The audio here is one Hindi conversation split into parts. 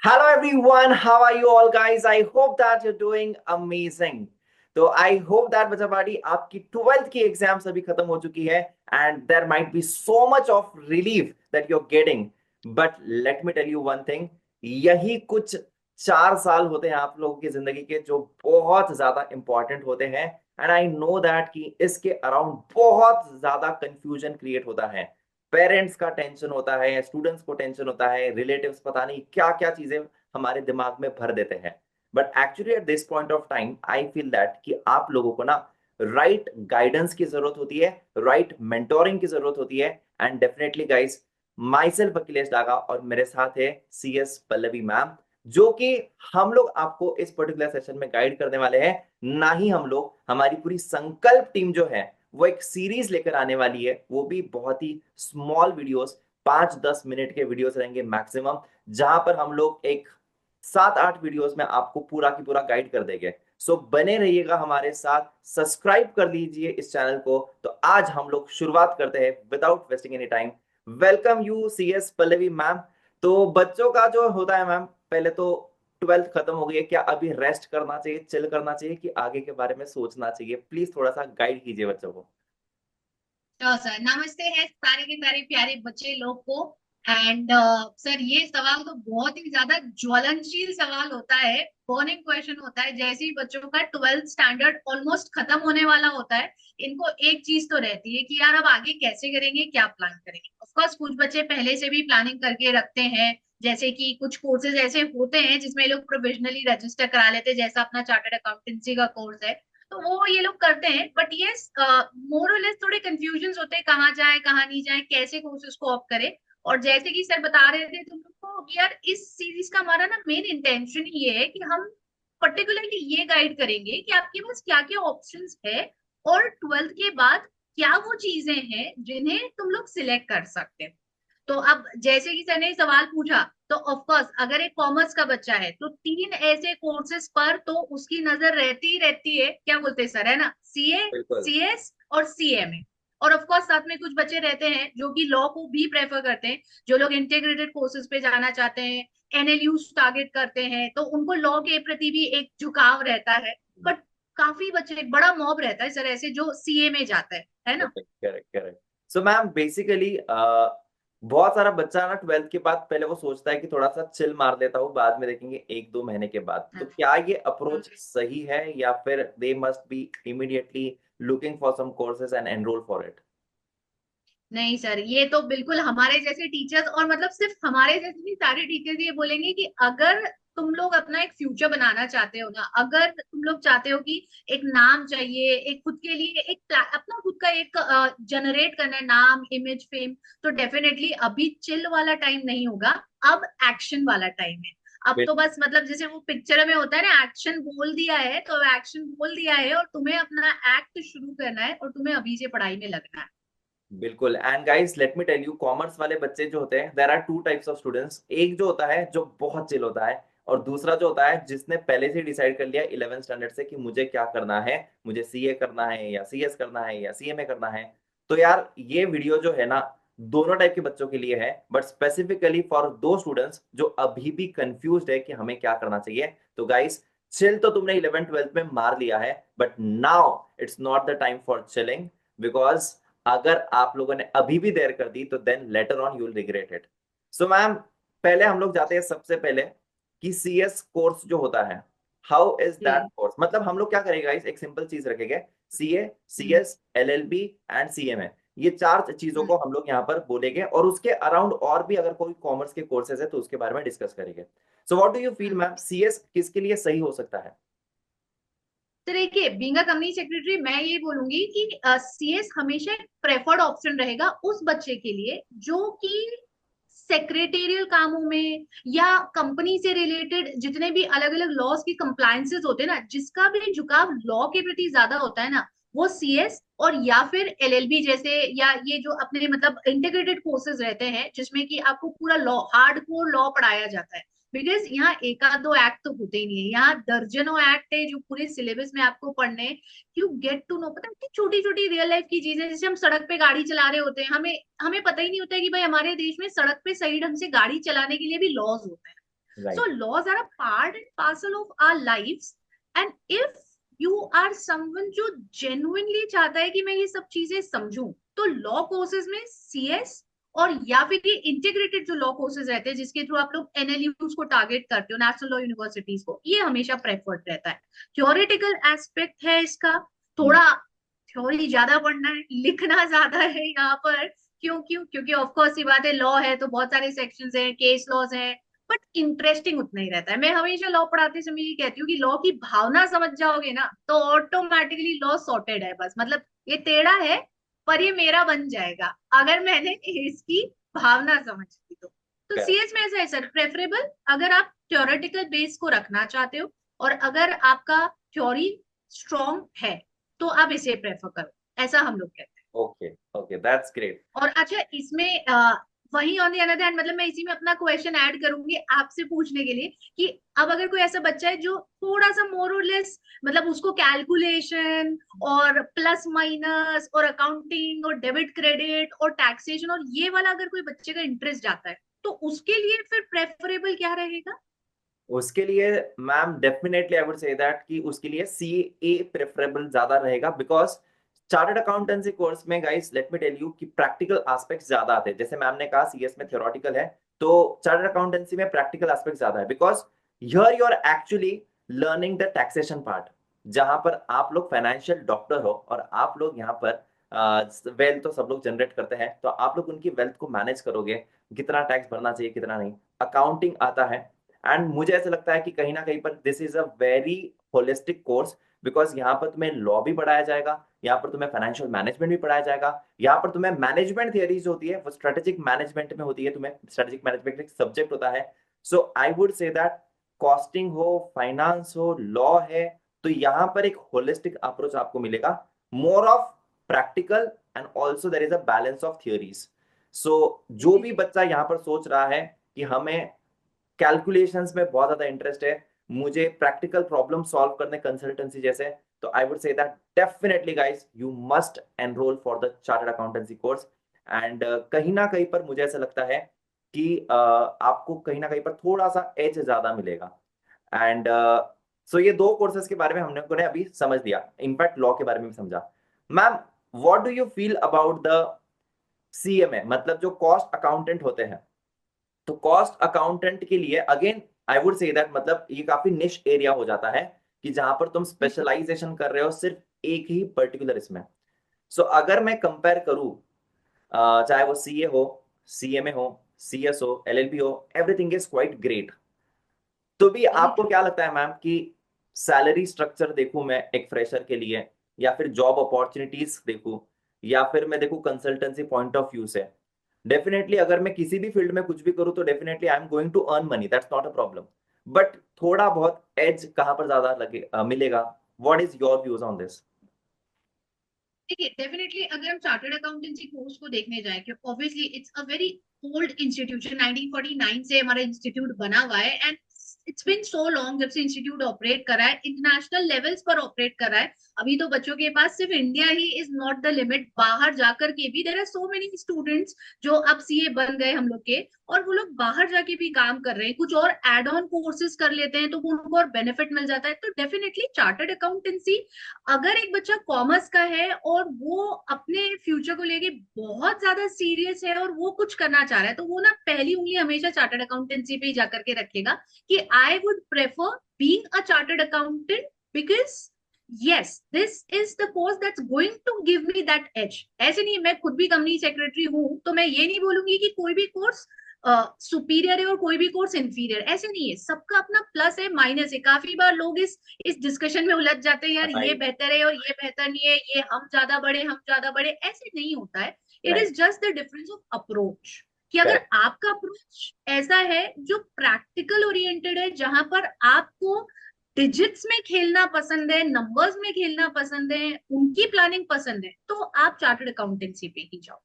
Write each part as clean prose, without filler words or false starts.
Hello everyone, how are you all guys? I hope that you're doing amazing. तो आई होप दैट बच्चा पार्टी आपकी 12th की एग्जाम्स अभी खत्म हो चुकी है and there might be so much of relief that you are getting. But let me tell you one thing. यही कुछ 4 साल होते हैं आप लोगों की जिंदगी के जो बहुत ज्यादा इंपॉर्टेंट होते हैं. एंड आई नो दैट कि इसके अराउंड बहुत ज्यादा कंफ्यूजन क्रिएट होता है. पेरेंट्स का टेंशन होता है, स्टूडेंट्स को टेंशन होता है, रिलेटिव्स पता नहीं क्या क्या चीजें हमारे दिमाग में भर देते हैं. But actually at this point of time I feel that कि आप लोगों को ना राइट गाइडेंस की जरूरत होती है, राइट मेंटोरिंग की जरूरत होती है. And definitely guys, my self Akhilesh Daga और मेरे साथ है सी एस पल्लवी मैम, जो कि हम लोग आपको इस पर्टिकुलर सेशन में गाइड करने वाले हैं. ना ही हम लोग, हमारी पूरी संकल्प टीम जो है वो एक सीरीज लेकर आने वाली है, वो भी बहुत ही स्मॉल वीडियोस, 5-10 मिनट के वीडियोस रहेंगे मैक्सिमम, जहां पर हम लोग एक 7-8 वीडियोस में आपको पूरा की पूरा गाइड कर देंगे. सो बने रहिएगा हमारे साथ, सब्सक्राइब कर लीजिए इस चैनल को. तो आज हम लोग शुरुआत करते हैं without wasting any time. Welcome you C S Pallavi ma'am. तो बच्चों का जो होता है मैम, पहले तो 12th खत्म हो गई है, क्या अभी रेस्ट करना चाहिए, चिल करना चाहिए, कि आगे के बारे में सोचना चाहिए? प्लीज थोड़ा सा गाइड कीजिए बच्चों को. तो सर नमस्ते है सारे के सारे प्यारे बच्चे लोग को। एंड सर ये सवाल तो बहुत ही ज्यादा ज्वलनशील सवाल होता है। बर्निंग क्वेश्चन होता है। जैसे ही बच्चों का 12th स्टैंडर्ड ऑलमोस्ट खत्म होने वाला होता है, इनको एक चीज तो रहती है कि यार अब आगे कैसे करेंगे, क्या प्लान करेंगे। ऑफ कोर्स कुछ बच्चे पहले से भी प्लानिंग करके रखते हैं। जैसे कि कुछ कोर्सेज ऐसे होते हैं जिसमें ये लोग प्रोविजनली रजिस्टर करा लेते हैं, जैसा अपना चार्टर्ड अकाउंटेंसी का कोर्स है। तो वो ये लोग करते हैं। बट ये मोर और लेस थोड़े कंफ्यूजन होते हैं, कहाँ जाए कहाँ नहीं जाए, कैसे कोर्सेज को ऑप्ट करें। और जैसे कि सर बता रहे थे तुम लोग को कि यार इस सीरीज का हमारा ना मेन इंटेंशन ये है कि हम पर्टिकुलरली ये गाइड करेंगे कि आपके पास क्या क्या ऑप्शंस है, और 12th के बाद क्या वो चीजें हैं जिन्हें तुम लोग सिलेक्ट कर सकते हैं। तो अब जैसे कि सर ने सवाल पूछा, तो ऑफ कोर्स अगर एक कॉमर्स का बच्चा है तो तीन ऐसे कोर्सेज पर तो उसकी नजर रहती ही रहती है, क्या बोलते हैं सर, है ना, सीए, बिल्कुल. सीएस और सीएमए। और ऑफ कोर्स साथ में कुछ बच्चे रहते हैं जो कि लॉ को भी प्रेफर करते हैं, जो लोग इंटीग्रेटेड कोर्सेज पे जाना चाहते हैं, एनएलयू टारगेट करते हैं, तो उनको लॉ के प्रति भी एक झुकाव रहता है। बट काफी बच्चे, एक बड़ा मॉब रहता है सर ऐसे जो सीए में जाता है ना। Correct correct correct. So ma'am basically बहुत सारा बच्चा ना 12th के बाद पहले वो सोचता है कि थोड़ा सा चिल मार लेता हूँ, बाद में देखेंगे 1-2 महीने के बाद. तो क्या ये अप्रोच सही है, या फिर they must be immediately looking for some courses and enrol for it? नहीं सर, ये तो बिल्कुल हमारे जैसे टीचर्स, और मतलब सिर्फ हमारे जैसे भी सारे टीचर्स ये बोलेंगे कि अगर तुम लोग अपना एक फ्यूचर बनाना चाहते हो ना, अगर तुम लोग चाहते हो कि एक नाम चाहिए, एक खुद के लिए एक अपना खुद का एक जनरेट करना है, नाम, इमेज, फेम, तो डेफिनेटली अभी चिल वाला टाइम नहीं होगा। अब एक्शन वाला टाइम है। अब तो बस मतलब जैसे वो पिक्चर में होता है ना, एक्शन बोल दिया है तो एक्शन बोल दिया है, और तुम्हें अपना एक्ट शुरू करना है और तुम्हें अभी से पढ़ाई में लगना है। बिल्कुल. And guys let me tell you, commerce वाले बच्चे जो होते हैं, there are two types of students. एक जो होता है जो बहुत चिल होता है, और दूसरा जो होता है जिसने पहले से डिसाइड कर लिया 11th स्टैंडर्ड से कि मुझे क्या करना है, मुझे सीए करना है या सीएस करना है या सीएमए करना है. तो यार ये वीडियो जो है ना, दोनों टाइप के बच्चों के लिए है, बट स्पेसिफिकली फॉर दो स्टूडेंट्स जो अभी भी कंफ्यूज्ड है कि हमें क्या करना चाहिए. तो गाइस, चिल तो तुमने 11th 12th में मार लिया है, but now it's not the time for chilling. Because अगर आप लोगों ने अभी भी देर कर दी तो then later on you will regret it. So ma'am, पहले हम लोग जाते हैं सबसे पहले कि सीएस कोर्स जो होता है, हाउ इज दैट जी। कोर्स. मतलब हम लोग क्या करेंगे guys, एक सिंपल चीज रखेंगे. CA, hmm. CS, LLB and CMA, ये चार चीजों हम्म। को हम लोग यहाँ पर बोलेंगे, और उसके अराउंड और भी अगर कोई कॉमर्स के कोर्सेज है तो उसके बारे में डिस्कस करेंगे. So what do you feel hmm. Ma'am, CS किसके लिए सही हो सकता है? तो देखिए, बीइंग अ कंपनी सेक्रेटरी मैं ये बोलूंगी कि सीएस हमेशा एक प्रेफर्ड ऑप्शन रहेगा उस बच्चे के लिए जो कि सेक्रेटेरियल कामों में या कंपनी से रिलेटेड जितने भी अलग अलग लॉज की कंप्लायंसेस होते हैं ना, जिसका भी झुकाव लॉ के प्रति ज्यादा होता है ना, वो सीएस और या फिर एलएलबी जैसे, या ये जो अपने मतलब इंटीग्रेटेड कोर्सेज रहते हैं जिसमें कि आपको पूरा लॉ, हार्डकोर लॉ पढ़ाया जाता है। बिकॉज यहाँ एक आध दो एक्ट तो होते ही नहीं है, यहाँ दर्जनों एक्ट है जो पूरे सिलेबस में आपको पढ़ने हैं। यू गेट टू नो, पता है, छोटी छोटी रियल लाइफ की चीजें, जैसे हम सड़क पे गाड़ी चला रहे होते हैं, हमें हमें पता ही नहीं होता है कि भाई हमारे देश में सड़क पे सही ढंग से गाड़ी चलाने के लिए भी लॉज होते हैं। So right. Laws are a part and parcel of our lifes, and if you are someone जो जेन्युइनली चाहता है कि मैं ये सब चीजें समझूं, तो लॉ कोर्सेज में सीएस और या फिर ये इंटीग्रेटेड जो लॉ कोर्सेज रहते हैं जिसके थ्रू आप लोग एनएलयूज को टारगेट करते हो, नेशनल लॉ यूनिवर्सिटीज को, ये हमेशा प्रेफर्ड रहता है। थ्योरेटिकल एस्पेक्ट है इसका, थोड़ा थ्योरी ज्यादा पढ़ना है, लिखना ज्यादा है यहाँ पर। क्यों क्यों क्योंकि ऑफ कोर्स ये बात है, लॉ है तो बहुत सारे सेक्शंस हैं, केस लॉज हैं, बट इंटरेस्टिंग उतना ही रहता है। मैं हमेशा लॉ पढ़ाते समय ये कहती हूँ कि लॉ की भावना समझ जाओगे ना तो ऑटोमेटिकली लॉ सॉर्टेड है। बस मतलब ये टेढ़ा है पर ये मेरा बन जाएगा अगर मैंने इसकी भावना समझ ली तो सीएस में ऐसा है सर, प्रेफरेबल अगर आप थ्योरेटिकल बेस को रखना चाहते हो और अगर आपका थ्योरी स्ट्रॉन्ग है तो आप इसे प्रेफर करो, ऐसा हम लोग कहते हैं। Okay okay, that's great. और अच्छा इसमें वही ऑन द अनदर हैंड, मतलब मैं इसी में अपना क्वेश्चन ऐड करूंगी आपसे पूछने के लिए कि अब अगर कोई ऐसा बच्चा है जो थोड़ा सा मोर और लेस, मतलब उसको कैलकुलेशन और प्लस माइनस और अकाउंटिंग और डेबिट क्रेडिट और टैक्सेशन और ये वाला अगर कोई बच्चे का इंटरेस्ट जाता है तो उसके लिए फिर प्रेफरेबल क्या रहेगा? उसके लिए ma'am definitely I would say that कि उसके लिए सी ए प्रेफरेबल ज्यादा रहेगा, बिकॉज चार्टर्ड अकाउंटेंसी कोर्स में guys let me tell you कि प्रैक्टिकल एस्पेक्ट्स ज्यादा आते हैं। जैसे मैम ने कहा सीएस में थ्योरेटिकल है, तो चार्टर्ड अकाउंटेंसी में प्रैक्टिकल एस्पेक्ट ज्यादा है, because here you are actually learning the taxation part, जहां पर आप लोग फाइनेंशियल डॉक्टर हो और आप लोग यहाँ पर वेल्थ तो सब लोग जनरेट करते हैं, तो आप लोग उनकी वेल्थ को मैनेज करोगे, कितना टैक्स भरना चाहिए कितना नहीं, अकाउंटिंग आता है। एंड मुझे ऐसा लगता है कि कहीं ना कहीं पर this is a very holistic course, because यहाँ पर तुम्हें लॉ भी पढ़ाया जाएगा, यहाँ पर तुम्हें फाइनेंशियल मैनेजमेंट भी पढ़ाया जाएगा, यहाँ पर तुम्हें मैनेजमेंट थियरीज होती है वो स्ट्रेटेजिक मैनेजमेंट में होती है, तुम्हें स्ट्रेटेजिक मैनेजमेंट एक सब्जेक्ट होता है। So I would say that costing हो, फाइनेंस हो, लॉ है, तो यहाँ पर एक होलिस्टिक अप्रोच आपको मिलेगा, more of practical and also there is a balance of theories. So जो भी बच्चा यहाँ पर सोच रहा है कि हमें कैलकुलेशंस में बहुत ज्यादा इंटरेस्ट है, मुझे प्रैक्टिकल प्रॉब्लम सॉल्व करने कंसल्टेंसी जैसे, तो आई would say that definitely guys you must enrol for the chartered accountancy course. And कहीं ना कहीं पर मुझे ऐसा लगता है कि आपको कहीं ना कहीं पर थोड़ा सा एज ज्यादा मिलेगा। एंड सो ये दो कोर्सेज के बारे में हमने को ने अभी समझ लिया, इनफैक्ट लॉ के बारे में भी समझा। Ma'am what do you feel about the CMA, मतलब जो कॉस्ट अकाउंटेंट होते हैं, तो कॉस्ट अकाउंटेंट के लिए again I would say that मतलब ये काफी निश एरिया हो जाता है कि जहां पर तुम स्पेशलाइजेशन कर रहे हो सिर्फ एक ही पर्टिकुलर इसमें। सो अगर मैं कंपेयर करूं, चाहे वो सीए हो, सीएमए हो, सीएस हो, एलएलबी हो, एवरीथिंग इज क्वाइट ग्रेट। तो भी वेरी आपको ट्रू। क्या लगता है मैम कि सैलरी स्ट्रक्चर देखूं मैं एक फ्रेशर के लिए, या फिर जॉब अपॉर्चुनिटीज देखूं, या फिर मैं देखूं कंसल्टेंसी पॉइंट ऑफ व्यू से? डेफिनेटली अगर मैं किसी भी फील्ड में कुछ भी करूं तो definitely I am going to earn money, that's not a problem, but थोड़ा बहुत एज कहां पर ज्यादा लगे मिलेगा? What is your views on this? देखिए डेफिनेटली अगर हम चार्टर्ड अकाउंटेंसी कोर्स को देखने जाए, क्योंकि obviously it's a very old institution, 1949 से हमारा इंस्टीट्यूट बना हुआ है, and it's been so long जब से इंस्टीट्यूट ऑपरेट कर रहा है, इंटरनेशनल लेवल्स पर ऑपरेट कर रहा है। अभी तो बच्चों के पास सिर्फ इंडिया ही इज नॉट द लिमिट, बाहर जाकर के भी there are so many students जो अब सीए बन गए हम लोग के, और वो लोग बाहर जाके भी काम कर रहे हैं, कुछ और एड ऑन कोर्सेज कर लेते हैं तो उनको और बेनिफिट मिल जाता है। तो डेफिनेटली चार्टर्ड अकाउंटेंसी, अगर एक बच्चा कॉमर्स का है और वो अपने फ्यूचर को लेके बहुत ज्यादा सीरियस है और वो कुछ करना चाह रहा है, तो वो ना पहली उंगली हमेशा चार्टर्ड अकाउंटेंसी पे ही जाकर के रखेगा कि I would prefer being a chartered accountant, because yes this is the course that's going to give me that edge. ऐसे नहीं, मैं खुद भी कंपनी सेक्रेटरी हूं तो मैं ये नहीं बोलूंगी कि कोई भी कोर्स सुपीरियर है और कोई भी कोर्स इंफीरियर, ऐसे नहीं है, सबका अपना प्लस है माइनस है। काफी बार लोग इस डिस्कशन में उलझ जाते हैं, यार ये राइट। बेहतर है और ये बेहतर नहीं है, ये हम ज्यादा बड़े, ऐसे नहीं होता है। It is right. Just the difference of approach, कि अगर करेक्ट। आपका अप्रोच ऐसा है जो प्रैक्टिकल ओरिएंटेड है, जहां पर आपको डिजिट्स में खेलना पसंद है, नंबर्स में खेलना पसंद है, उनकी प्लानिंग पसंद है, तो आप चार्टर्ड अकाउंटेंसी पे ही जाओ।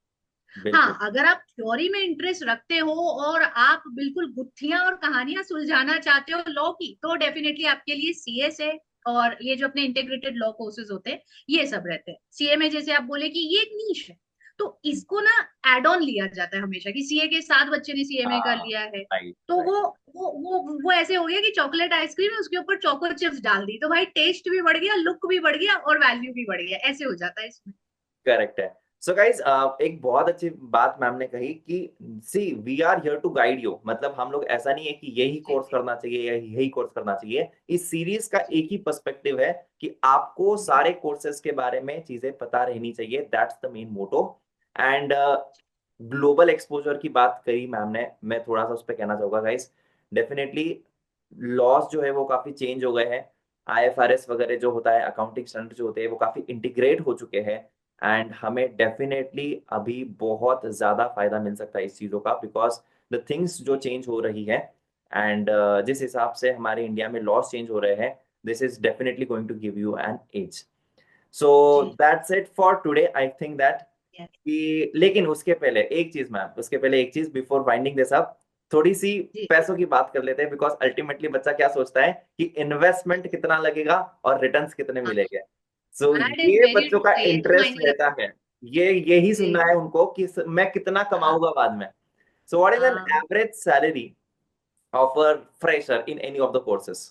बिल्कुल। हाँ, अगर आप थ्योरी में इंटरेस्ट रखते हो और आप बिल्कुल गुत्थियां और कहानियां सुलझाना चाहते हो लॉ की, तो डेफिनेटली आपके लिए सीएस है, और ये जो अपने इंटीग्रेटेड लॉ कोर्सेज होते हैं ये सब रहते हैं। सीए में जैसे आप बोले कि ये एक नीश है, तो इसको ना एड ऑन लिया जाता है हमेशा कि सीए के साथ बच्चे ने सीएमए कर हाँ, लिया है। राइट तो राइट। वो ऐसे हो गया कि चॉकलेट आइसक्रीम है, उसके ऊपर चोको चिप्स डाल दी, तो भाई टेस्ट भी बढ़ गया, लुक भी बढ़ गया और वैल्यू भी बढ़ गया, ऐसे हो जाता है इसमें। करेक्ट है। सो गाइज, एक बहुत अच्छी बात मैम ने कही कि see we are here to guide you, मतलब हम लोग ऐसा नहीं है कि यही जी कोर्स जी करना चाहिए या यही कोर्स करना चाहिए। इस सीरीज का जी एक ही पर्सपेक्टिव है कि आपको जी सारे कोर्सेज के बारे में चीजें पता रहनी चाहिए, that's the main motto. And global exposure की बात करी मैम ने, मैं थोड़ा सा उस पर कहना चाहूंगा गाइज। डेफिनेटली लॉस जो है वो काफी चेंज हो गए हैं। आईएफआरएस वगैरह जो होता है, अकाउंटिंग स्टैंडर्ड जो होते हैं वो काफी इंटीग्रेट हो चुके हैं। एंड हमें डेफिनेटली अभी बहुत ज्यादा फायदा मिल सकता है इस चीजों का, बिकॉज द थिंग्स जो चेंज हो रही है एंड जिस हिसाब से हमारे इंडिया में लॉस चेंज हो रहे हैं, this is definitely going to give you an edge. So जी that's it for today, I think that yes, कि, लेकिन उसके पहले एक चीज मैम, उसके पहले एक चीज बिफोर वाइंडिंग दिस अप, थोड़ी सी जी पैसों की बात कर लेते हैं, बिकॉज अल्टीमेटली बच्चा क्या सोचता है कि इन्वेस्टमेंट कितना लगेगा और रिटर्न्स कितने हाँ, मिलेंगे। सो दैट इज ये वेरी बच्चों का ट्रू, ये तो इंटरेस्ट मायने रहता रखता है, ये यही है। सुनना जी है उनको कि मैं कितना हाँ कमाऊंगा बाद में। सो व्हाट इज एन हाँ average salary of a fresher in any of the courses?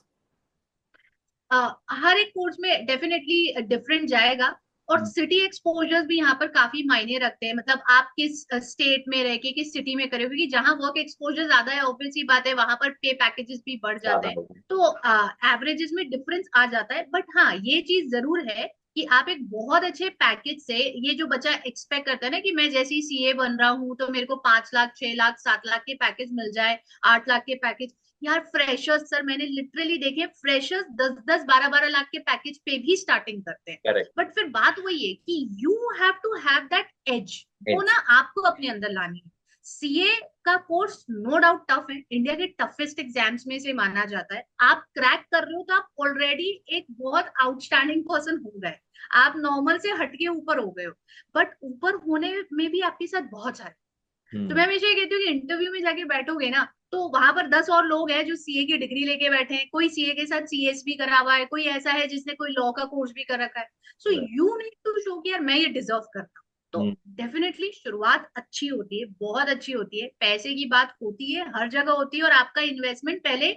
हर एक कोर्स में डेफिनेटली डिफरेंट जाएगा। और सिटी एक्सपोजर्स भी यहाँ पर काफी मायने रखते हैं, मतलब आप किस स्टेट में रह के किस सिटी में करे हो, क्योंकि जहाँ वर्क एक्सपोजर ज्यादा है ऑब्वियस सी बात है वहां पर पे पैकेजेस भी बढ़ जाते ज्यादा हैं। होगा। तो एवरेजेस में डिफरेंस आ जाता है, बट हाँ ये चीज जरूर है कि आप एक बहुत अच्छे पैकेज से, ये जो बच्चा एक्सपेक्ट करता है ना कि मैं जैसे ही सीए बन रहा हूँ तो मेरे को 5 लाख 6 लाख 7 लाख के पैकेज मिल जाए, 8 लाख के पैकेज। यार फ्रेशर्स सर मैंने लिटरली देखे, फ्रेशर्स 10 10 12 12 लाख के पैकेज पे भी स्टार्टिंग करते हैं। करेक्ट। बट फिर बात वही है कि you have to have that edge, वो ना एज। आपको अपने अंदर लानी है। सीए का कोर्स नो डाउट टफ है, इंडिया के टफेस्ट एग्जाम्स में से माना जाता है। आप क्रैक कर रहे हो तो आप ऑलरेडी एक बहुत आउटस्टैंडिंग पर्सन हो गए, आप नॉर्मल से हटके ऊपर हो गए हो। बट ऊपर होने में भी आपके साथ बहुत सारे, तो मैं हम्म। हमेशा ये कहती हूँ कि इंटरव्यू में जाके बैठोगे ना तो वहां पर 10 और लोग हैं जो सीए की डिग्री लेके बैठे हैं, कोई सीए के साथ सीएस भी करा हुआ है, कोई ऐसा है जिसने कोई लॉ का कोर्स भी कर रखा है। So you need to show कि यार मैं ये डिजर्व करता हूँ। तो हम्म। डेफिनेटली शुरुआत अच्छी होती है, बहुत अच्छी होती है, पैसे की बात होती है हर जगह होती है, और आपका इन्वेस्टमेंट पहले,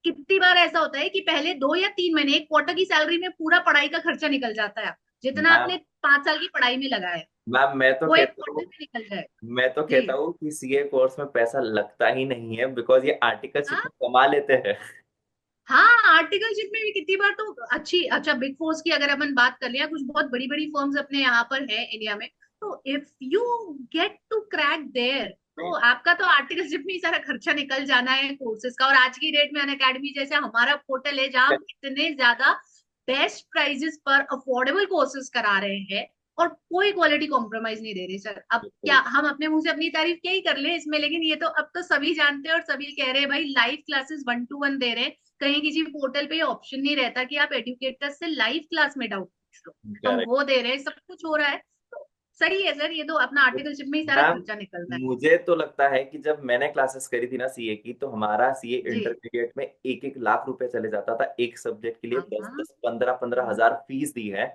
कितनी बार ऐसा होता है कि पहले 2 या 3 महीने एक क्वार्टर की सैलरी में पूरा पढ़ाई का खर्चा निकल जाता है, जितना मैम, आपने 5 साल की पढ़ाई में लगाया मैम मैं तो वो एक कहता क्वार्टर हूँ, में निकल जाए। मैं तो जी कहता हूँ कि सीए कोर्स में पैसा लगता ही नहीं है, बिकॉज ये आर्टिकलशिप हाँ में कमा लेते हैं। हाँ, आर्टिकलशिप में भी कितनी बार तो अच्छी, अच्छा बिग फोर्स की अगर अपन बात कर लिया, कुछ बहुत बड़ी बड़ी फर्म्स अपने यहाँ पर है इंडिया में, तो if you get to crack there तो आपका तो आर्टिकलशिप में ही सारा खर्चा निकल जाना है कोर्सेज का। और आज की डेट में अनअकैडमी जैसे हमारा पोर्टल है जहाँ हम इतने ज्यादा बेस्ट प्राइजेस पर अफोर्डेबल कोर्सेज करा रहे हैं और कोई क्वालिटी कॉम्प्रोमाइज नहीं दे रहे सर। अब क्या बिल्कुल। हम अपने मुंह से अपनी तारीफ क्या ही कर ले इसमें, लेकिन ये तो अब तो सभी जानते हैं और सभी कह रहे हैं भाई लाइव क्लासेस 1 to 1 दे रहे हैं। कहीं किसी पोर्टल पे ऑप्शन नहीं रहता कि आप एडुकेटर से लाइव क्लास में डाउट पूछ लो, हम करेक्ट। वो दे रहे हैं, सब कुछ हो रहा है। तो सही है सर, ये तो अपना आर्टिकलशिप में ही सारा मैम, खर्चा निकलना है। मुझे तो लगता है कि जब मैंने क्लासेस करी थी ना सीए की, तो हमारा सीए जी इंटरमीडिएट में 1 1 लाख रुपए चले जाता था एक सब्जेक्ट के लिए, हाँ 10 10 15 15 हजार फीस दी है।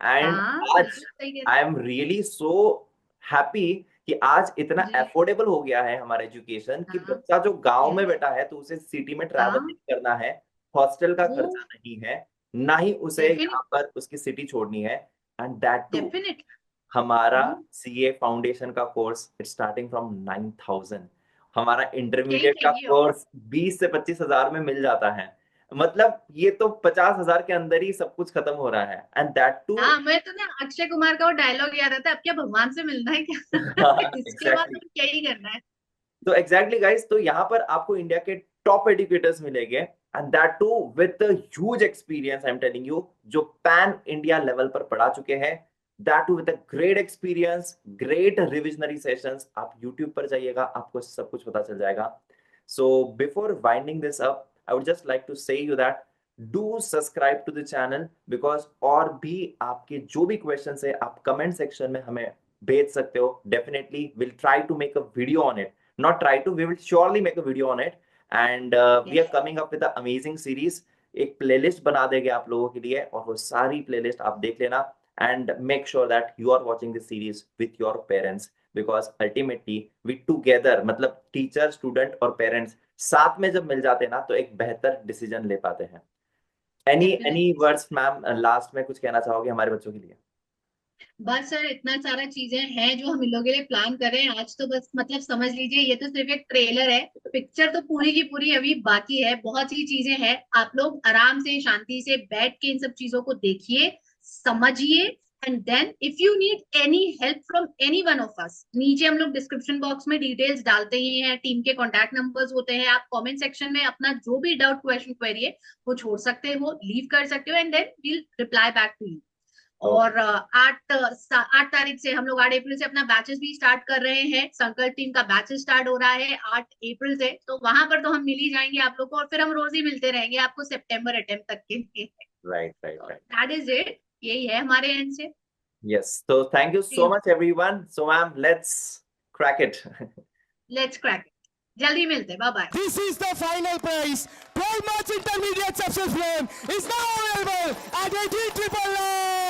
एंड हाँ आज बिल्कुल सही कह रहे I am really so happy कि आज इतना हैं। जी अफोर्डेबल हो गया है हमारा एजुकेशन, कि हाँ बच्चा जो गांव में यस बैठा है तो उसे सिटी में ट्रैवल हाँ नहीं करना है, हॉस्टल का वो खर्चा नहीं है, ना ही उसे डेफिनेट यहाँ पर उसकी सिटी छोड़नी है। एंड दैट टू, डेफिनेट हमारा सीए फाउंडेशन का कोर्स स्टार्टिंग फ्रॉम 9,000, हमारा यही इंटरमीडिएट का चाहिए और कोर्स 20 से 25 हजार में मिल जाता है। मतलब ये तो 50 हजार के अंदर ही सब कुछ खत्म हो रहा है, एंड दैट टू। हाँ, मैं तो ना अक्षय कुमार का वो डायलॉग याद आता है, अब क्या भगवान से मिलना है क्या इसके बाद एग्जैक्टली। तो क्या ही करना है। तो एग्जैक्टली गाइस, तो यहाँ पर आपको इंडिया के टॉप एडुकेटर्स मिलेंगे, and that too with huge experience, I am telling you, जो पैन इंडिया लेवल पर पढ़ा चुके हैं, that too with a great experience, great revisionary sessions. आप यूट्यूब पर जाइएगा, आपको सब कुछ पता चल जाएगा। So before winding this up, I would just like to say you that do subscribe to the channel, because और भी आपके जो भी क्वेश्चन है आप कमेंट सेक्शन में हमें भेज सकते हो। Definitely will try to make a video on it, not try to, we will surely make a video on it. And we are yes coming up with an amazing series, एक प्लेलिस्ट बना देंगे आप लोगों के लिए, और वो सारी प्लेलिस्ट आप देख लेना। and make sure that you are watching this series with your parents, because ultimately we together, मतलब टीचर स्टूडेंट और पेरेंट्स साथ में जब मिल जाते हैं ना तो एक बेहतर डिसीजन ले पाते हैं। एनी वर्ड्स मैम, लास्ट में कुछ कहना चाहोगे हमारे बच्चों के लिए? बस सर इतना सारा चीजें हैं जो हम इन लोगों के लिए प्लान कर रहे हैं आज, तो बस मतलब समझ लीजिए ये तो सिर्फ एक ट्रेलर है, पिक्चर तो पूरी की पूरी अभी बाकी है, बहुत सी चीजें हैं। आप लोग आराम से शांति से बैठ के इन सब चीजों को देखिए, समझिए, and then if you need any help from any one of us, नीचे हम लोग डिस्क्रिप्शन बॉक्स में डिटेल्स डालते ही हैं, टीम के कॉन्टैक्ट नंबर्स होते हैं, आप कमेंट सेक्शन में अपना जो भी डाउट क्वेश्चन क्वेरी है वो छोड़ सकते हो, लीव कर सकते हो, and then we'll reply back to you. और 8 तारीख से हम लोग 8 अप्रैल से अपना बैचेस भी स्टार्ट कर रहे हैं, संकल्प टीम का बैचेस स्टार्ट हो रहा है 8 अप्रैल से, तो वहां पर तो हम मिल ही जाएंगे आप लोग को, और फिर हम रोज ही मिलते रहेंगे आपको सितंबर अटेम्प्ट तक के लिए। Right right right, that is it, यही है हमारे एंड से। यस, तो thank you so much everyone. So ma'am, let's crack it. Let's crack, जल्दी मिलते, bye bye. This is the final prize. 12 March Intermediate Substance Flame is now available at 18,999.